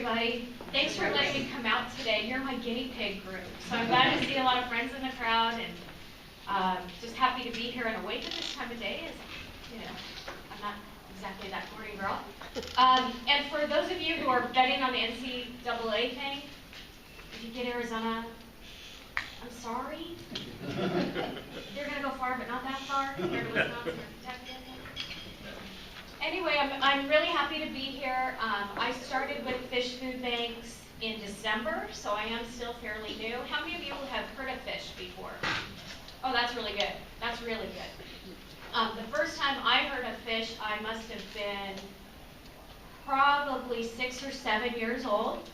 everybody. Thanks for letting me come out today. You're my guinea pig group. So I'm glad to see a lot of friends in the crowd, and just happy to be here and awake at this time of day. As you know, I'm not exactly that morning girl. And for those of you who are betting on the NCAA thing, if you get Arizona, I'm sorry. You're going to go far, but not that far. Compared to Wisconsin or Kentucky. Anyway, I'm really happy to be here. I started with Fish Food Banks in December, so I am still fairly new. How many of you have heard of Fish before? Oh, that's really good. That's really good. The first time I heard of Fish, I must have been probably 6 or 7 years old,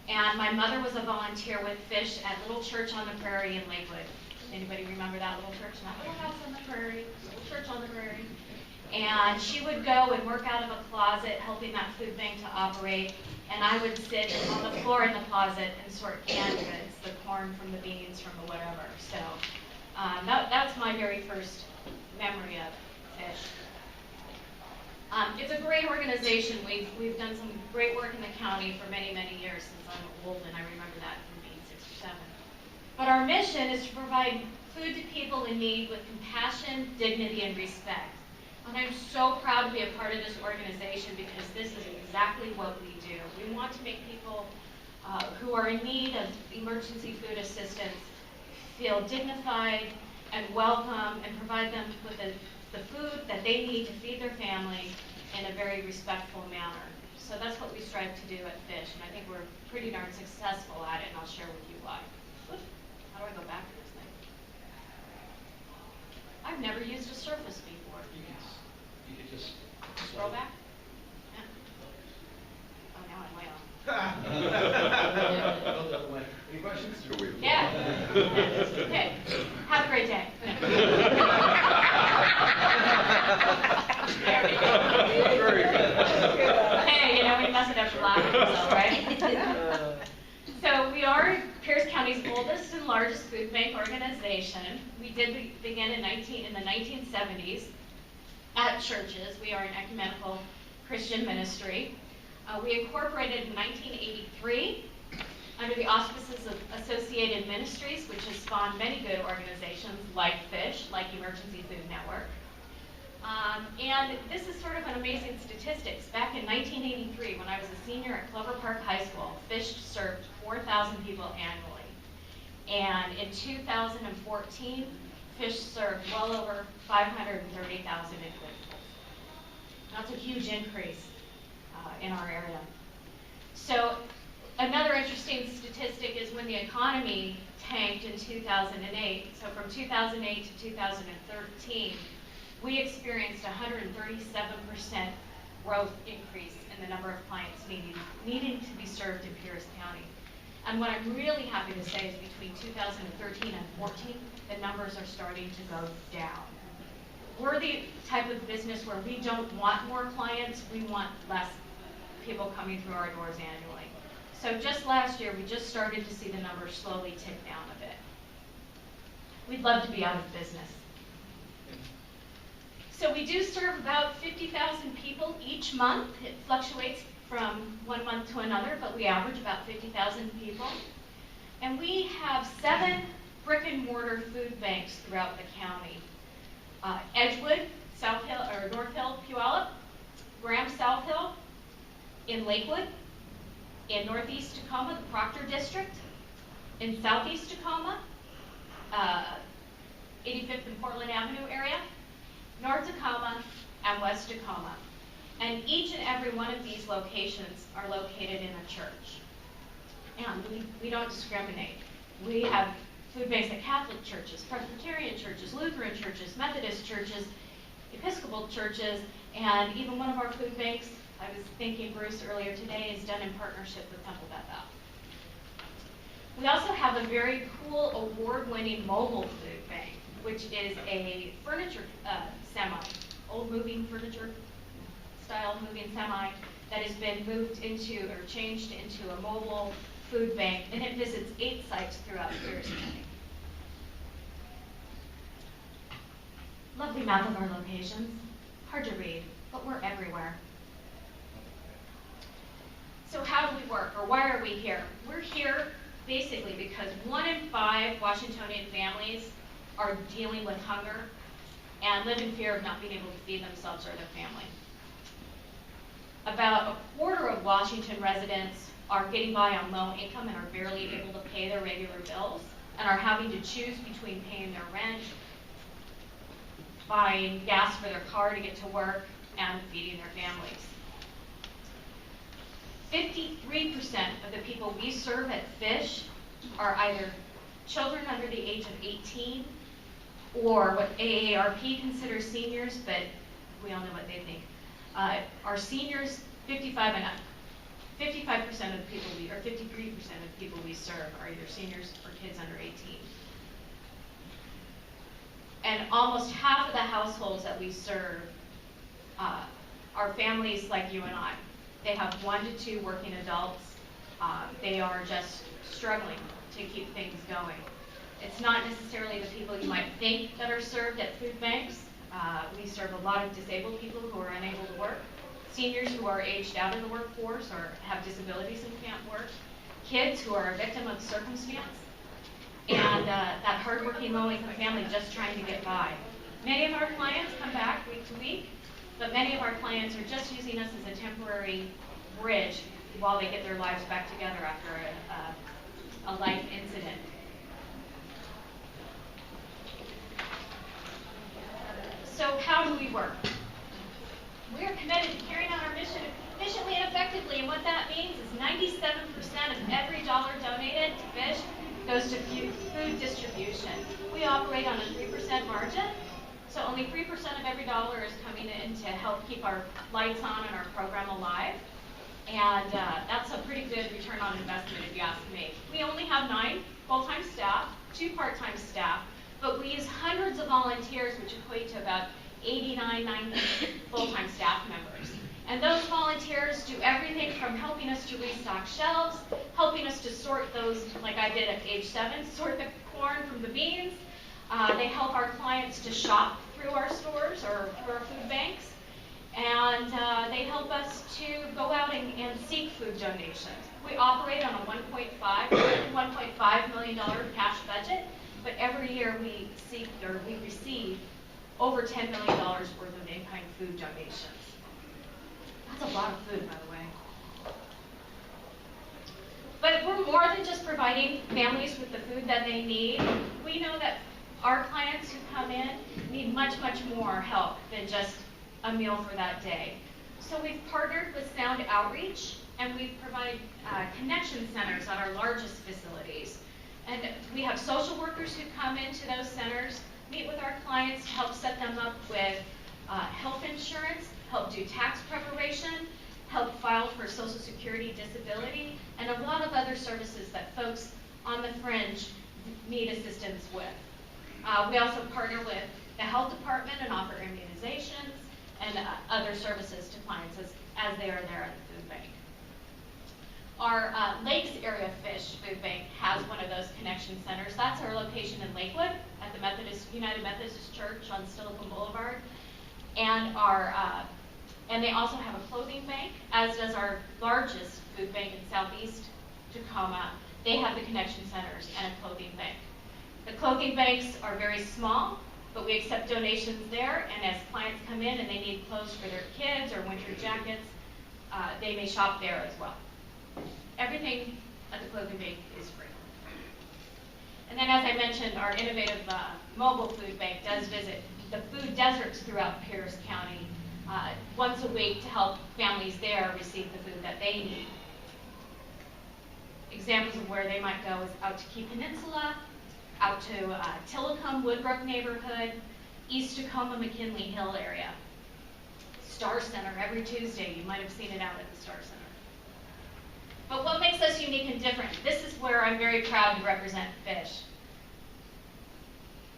and my mother was a volunteer with Fish at Little Church on the Prairie in Lakewood. Anybody remember that little church? Not Little House on the Prairie, Little Church on the Prairie. And she would go and work out of a closet helping that food bank to operate, and I would sit on the floor in the closet and sort canned goods, the corn from the beans from the whatever. So that's my very first memory of Fish. It's a great organization. We've done some great work in the county for many, many years since I'm old, and I remember that from being 6 or 7. But our mission is to provide food to people in need with compassion, dignity, and respect. And I'm so proud to be a part of this organization because this is exactly what we do. We want to make people who are in need of emergency food assistance feel dignified and welcome, and provide them with the food that they need to feed their family in a very respectful manner. So that's what we strive to do at Fish, and I think we're pretty darn successful at it, and I'll share with you why. How do I go back to this thing? I've never used a surface before. You could just scroll back? Yeah. Oh, now I'm way off. Any questions? Yeah. Okay. Have a great day. There we go. Very good. Hey, you know, we must have to laugh at ourselves, right? So we are Pierce County's oldest and largest food bank organization. We did begin in the 1970s at churches. We are an ecumenical Christian ministry. We incorporated in 1983 under the auspices of Associated Ministries, which has spawned many good organizations like Fish, like Emergency Food Network. And this is sort of an amazing statistics. Back in 1983, when I was a senior at Clover Park High School, Fish served 4,000 people annually. And in 2014, Fish served well over 530,000 individuals. That's a huge increase in our area. So another interesting statistic is when the economy tanked in 2008. So from 2008 to 2013, we experienced 137% growth increase in the number of clients needing to be served in Pierce County. And what I'm really happy to say is between 2013 and 14, the numbers are starting to go down. We're the type of business where we don't want more clients, we want less people coming through our doors annually. So just last year, we just started to see the numbers slowly tick down a bit. We'd love to be out of business. So we do serve about 50,000 people each month. It fluctuates from one month to another, but we average about 50,000 people. And we have 7 brick and mortar food banks throughout the county. Edgewood, South Hill, or North Hill, Puyallup, Graham, South Hill, in Lakewood, in Northeast Tacoma, the Proctor District, in Southeast Tacoma, 85th and Portland Avenue area, North Tacoma, and West Tacoma. And each and every one of these locations are located in a church. And we don't discriminate. We have food banks at Catholic churches, Presbyterian churches, Lutheran churches, Methodist churches, Episcopal churches, and even one of our food banks, I was thinking Bruce earlier today, is done in partnership with Temple Bethel. We also have a very cool award-winning mobile food bank, which is a furniture semi, old moving furniture style moving semi that has been moved into or changed into a mobile food bank, and it visits 8 sites throughout Pierce County. Lovely map of our locations. Hard to read, but we're everywhere. So how do we work, or why are we here? We're here basically because 1 in 5 Washingtonian families are dealing with hunger and live in fear of not being able to feed themselves or their family. About 1/4 of Washington residents are getting by on low income and are barely able to pay their regular bills and are having to choose between paying their rent, buying gas for their car to get to work, and feeding their families. 53% of the people we serve at Fish are either children under the age of 18 or what AARP considers seniors, but we all know what they think. Are seniors 55 and up. 55% of the people we, or 53% of the people we serve are either seniors or kids under 18. And almost half of the households that we serve are families like you and I. They have 1 to 2 working adults. They are just struggling to keep things going. It's not necessarily the people you might think that are served at food banks. We serve a lot of disabled people who are unable to work, seniors who are aged out of the workforce or have disabilities and can't work, kids who are a victim of circumstance, and that hardworking low-income family just trying to get by. Many of our clients come back week to week, but many of our clients are just using us as a temporary bridge while they get their lives back together after a life incident. So how do we work? We are committed to carrying out our mission efficiently and effectively, and what that means is 97% of every dollar donated to Fish goes to food distribution. We operate on a 3% margin, so only 3% of every dollar is coming in to help keep our lights on and our program alive, and that's a pretty good return on investment if you ask me. We only have 9 full-time staff, 2 part-time staff, but we use hundreds of volunteers, which equate to about 90 full-time staff members. And those volunteers do everything from helping us to restock shelves, helping us to sort those, like I did at age 7, sort the corn from the beans. They help our clients to shop through our stores or through our food banks. And they help us to go out and seek food donations. We operate on a $1.5 million cash budget. But every year we receive over $10 million worth of in-kind food donations. That's a lot of food, by the way. But we're more than just providing families with the food that they need. We know that our clients who come in need much, much more help than just a meal for that day. So we've partnered with Sound Outreach, and we provide connection centers at our largest facilities. And we have social workers who come into those centers, meet with our clients, help set them up with health insurance, help do tax preparation, help file for Social Security disability, and a lot of other services that folks on the fringe need assistance with. We also partner with the health department and offer immunizations and other services to clients as they are there at the food bank. Our Lakes Area Fish Food Bank has one of those connection centers. That's our location in Lakewood at the United Methodist Church on Silicon Boulevard. And they also have a clothing bank, as does our largest food bank in Southeast Tacoma. They have the connection centers and a clothing bank. The clothing banks are very small, but we accept donations there, and as clients come in and they need clothes for their kids or winter jackets, they may shop there as well. Everything at the clothing bank is free. And then, as I mentioned, our innovative mobile food bank does visit the food deserts throughout Pierce County once a week to help families there receive the food that they need. Examples of where they might go is out to Key Peninsula, out to Tillicum, Woodbrook neighborhood, East Tacoma, McKinley Hill area. Star Center every Tuesday. You might have seen it out at the Star Center. But what makes us unique and different? This is where I'm very proud to represent Fish.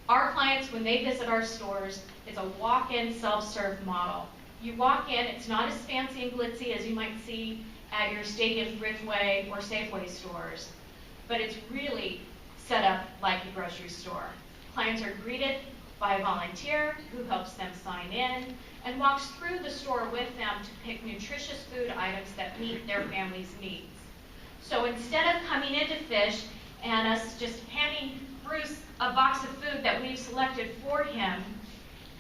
Our clients, when they visit our stores, it's a walk-in, self-serve model. You walk in, it's not as fancy and glitzy as you might see at your Stadium Thriftway or Safeway stores, but it's really set up like a grocery store. Clients are greeted by a volunteer who helps them sign in. and walks through the store with them to pick nutritious food items that meet their family's needs. So instead of coming into Fish and us just handing Bruce a box of food that we've selected for him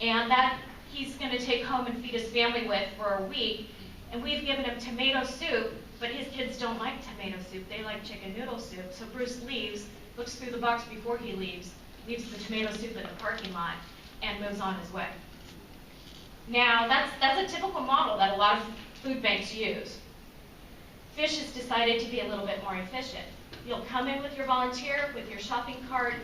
and that he's going to take home and feed his family with for a week, and we've given him tomato soup, but his kids don't like tomato soup, they like chicken noodle soup. So Bruce leaves, looks through the box before he leaves the tomato soup in the parking lot, and moves on his way. Now, that's a typical model that a lot of food banks use. Fish has decided to be a little bit more efficient. You'll come in with your volunteer, with your shopping cart,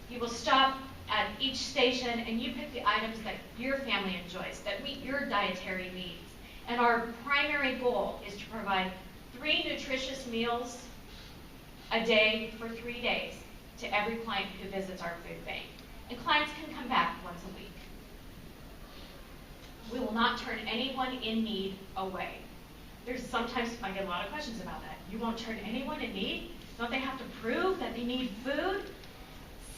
you will stop at each station, and you pick the items that your family enjoys, that meet your dietary needs. And our primary goal is to provide 3 nutritious meals a day for 3 days to every client who visits our food bank. And clients can come back once a week. We will not turn anyone in need away. Sometimes I get a lot of questions about that. You won't turn anyone in need? Don't they have to prove that they need food?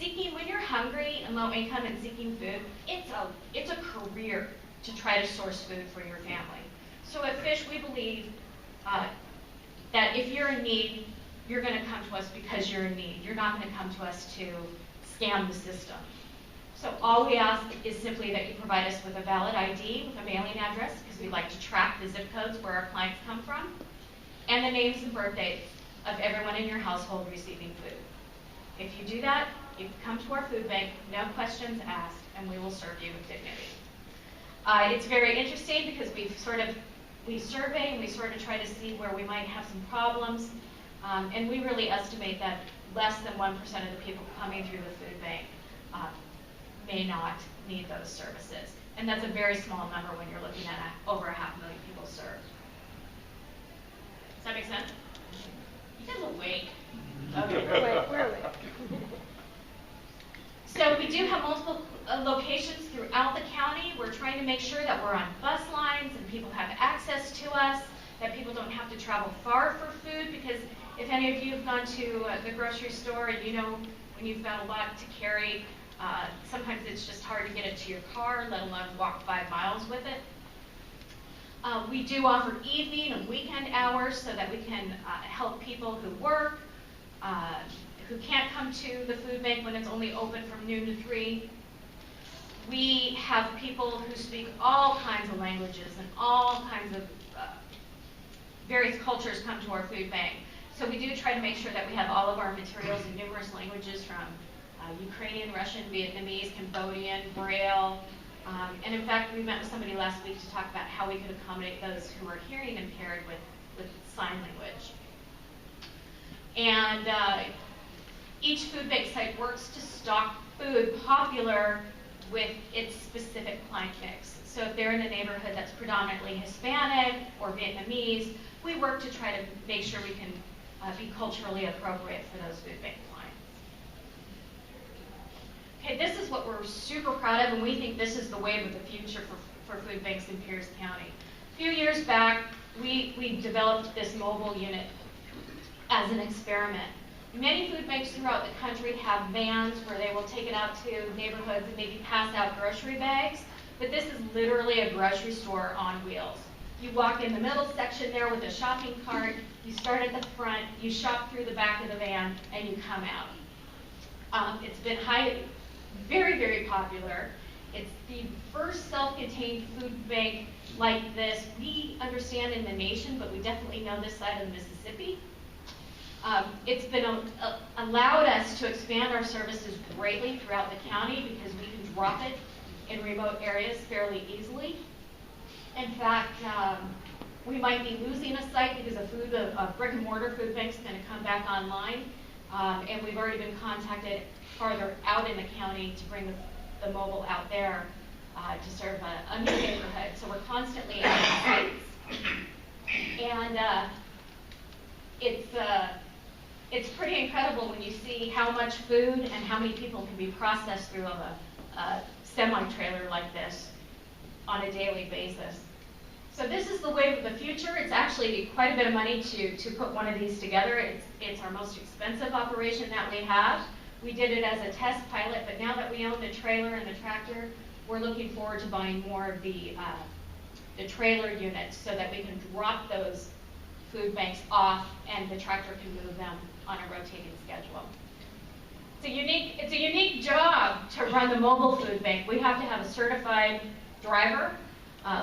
When you're hungry and low income and seeking food, it's a career to try to source food for your family. So at Fish, we believe that if you're in need, you're going to come to us because you're in need. You're not going to come to us to scam the system. So all we ask is simply that you provide us with a valid ID with a mailing address, because we like to track the zip codes where our clients come from, and the names and birthdays of everyone in your household receiving food. If you do that, you can come to our food bank, no questions asked, and we will serve you with dignity. It's very interesting because we survey and we sort of try to see where we might have some problems, and we really estimate that less than 1% of the people coming through the food bank may not need those services. And that's a very small number when you're looking at over 500,000 people served. Does that make sense? You guys are awake. Okay. We're awake. So we do have multiple locations throughout the county. We're trying to make sure that we're on bus lines and people have access to us, that people don't have to travel far for food, because if any of you have gone to the grocery store and you know when you've got a lot to carry, sometimes it's just hard to get it to your car, let alone walk 5 miles with it. We do offer evening and weekend hours so that we can help people who work, who can't come to the food bank when it's only open from noon to 3. We have people who speak all kinds of languages and all kinds of various cultures come to our food bank. So we do try to make sure that we have all of our materials in numerous languages, from Ukrainian, Russian, Vietnamese, Cambodian, Braille. And in fact, we met with somebody last week to talk about how we could accommodate those who are hearing impaired with sign language. And each food bank site works to stock food popular with its specific client mix. So if they're in a neighborhood that's predominantly Hispanic or Vietnamese, we work to try to make sure we can be culturally appropriate for those food bank clients. Okay, this is what we're super proud of, and we think this is the wave of the future for food banks in Pierce County. A few years back, we developed this mobile unit as an experiment. Many food banks throughout the country have vans where they will take it out to neighborhoods and maybe pass out grocery bags, but this is literally a grocery store on wheels. You walk in the middle section there with a shopping cart, you start at the front, you shop through the back of the van, and you come out. It's been very, very popular. It's the first self-contained food bank like this we understand in the nation, but we definitely know this side of the Mississippi. It's been allowed us to expand our services greatly throughout the county because we can drop it in remote areas fairly easily. In fact, we might be losing a site because a brick and mortar food bank is going to come back online, and we've already been contacted farther out in the county to bring the mobile out there to serve a new neighborhood. So we're constantly adding sites, and it's pretty incredible when you see how much food and how many people can be processed through a semi-trailer like this on a daily basis. So this is the wave of the future. It's actually quite a bit of money to put one of these together. It's our most expensive operation that we have. We did it as a test pilot, but now that we own the trailer and the tractor, we're looking forward to buying more of the trailer units so that we can drop those food banks off and the tractor can move them on a rotating schedule. It's a unique job to run the mobile food bank. We have to have a certified driver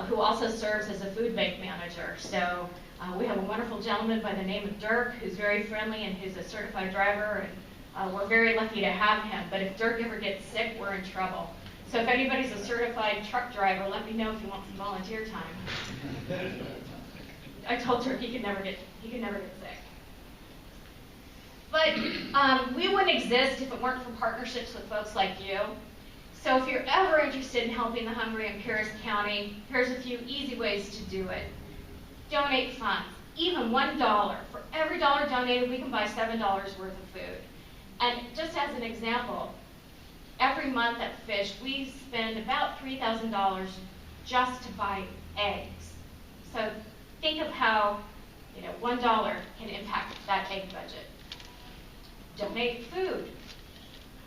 who also serves as a food bank manager. So we have a wonderful gentleman by the name of Dirk who's very friendly and who's a certified driver, and we're very lucky to have him. But if Dirk ever gets sick, we're in trouble. So if anybody's a certified truck driver, let me know if you want some volunteer time. I told Dirk he could never get sick. But we wouldn't exist if it weren't for partnerships with folks like you. So if you're ever interested in helping the hungry in Pierce County, here's a few easy ways to do it. Donate funds, even $1. For every dollar donated, we can buy $7 worth of food. And just as an example, every month at Fish, we spend about $3,000 just to buy eggs. So think of how $1 can impact that egg budget. Donate food.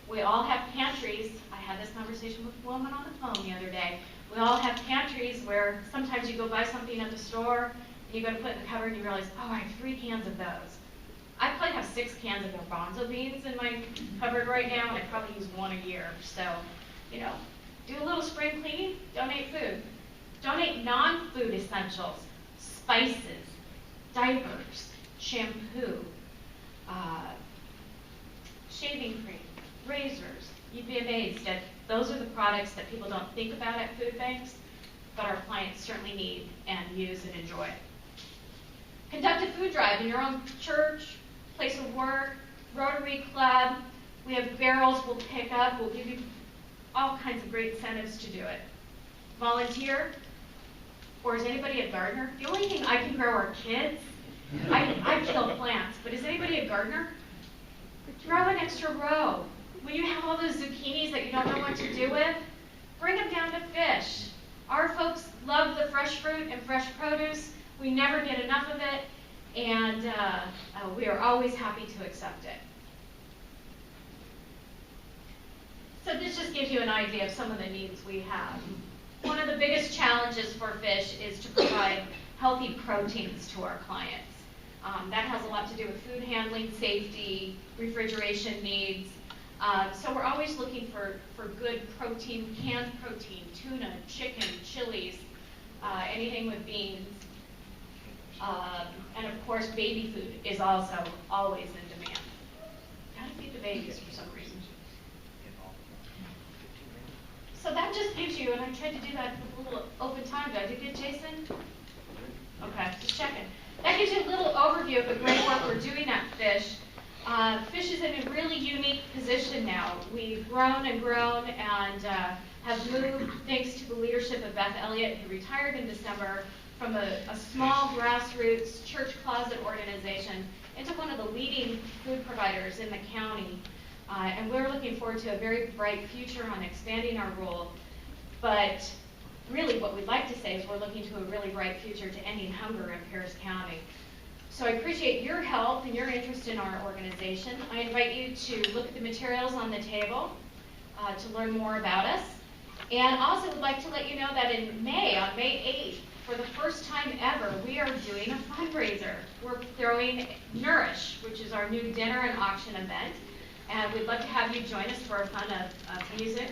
We all have pantries. I had this conversation with a woman on the phone the other day. We all have pantries where sometimes you go buy something at the store, and you go to put it in the cupboard, and you realize, oh, I have 3 cans of those. I probably have 6 cans of garbanzo beans in my cupboard right now, and I probably use 1 a year. So, do a little spring cleaning, donate food. Donate non-food essentials, spices, diapers, shampoo, shaving cream, razors, EPMAs. Those are the products that people don't think about at food banks, but our clients certainly need and use and enjoy. Conduct a food drive in your own church, place of work, Rotary Club. We have barrels we'll pick up. We'll give you all kinds of great incentives to do it. Volunteer. Or is anybody a gardener? The only thing I can grow are kids. I kill plants, but is anybody a gardener? Grow an extra row. When you have all those zucchinis that you don't know what to do with, bring them down to Fish. Our folks love the fresh fruit and fresh produce. We never get enough of it, and we are always happy to accept it. So this just gives you an idea of some of the needs we have. One of the biggest challenges for Fish is to provide healthy proteins to our clients. That has a lot to do with food handling, safety, refrigeration needs. So we're always looking for good protein, canned protein, tuna, chicken, chilies, anything with beans. And of course, baby food is also always in demand. Gotta feed the babies for some reason. So that just gives you, and I tried to do that with a little open time. Did I do good, Jason? Okay, just checking. That gives you a little overview of the great work we're doing at Fish. Fish is in a really unique position now. We've grown and grown and have moved, thanks to the leadership of Beth Elliott, who retired in December, from a small grassroots church closet organization into one of the leading food providers in the county. And we're looking forward to a very bright future on expanding our role. But really what we'd like to say is we're looking to a really bright future to ending hunger in Pierce County. So I appreciate your help and your interest in our organization. I invite you to look at the materials on the table to learn more about us. And also would like to let you know that in May, on May 8th, for the first time ever, we are doing a fundraiser. We're throwing Nourish, which is our new dinner and auction event. And we'd love to have you join us for a fun of music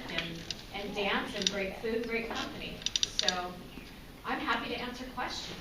and dance and great food, great company. So I'm happy to answer questions.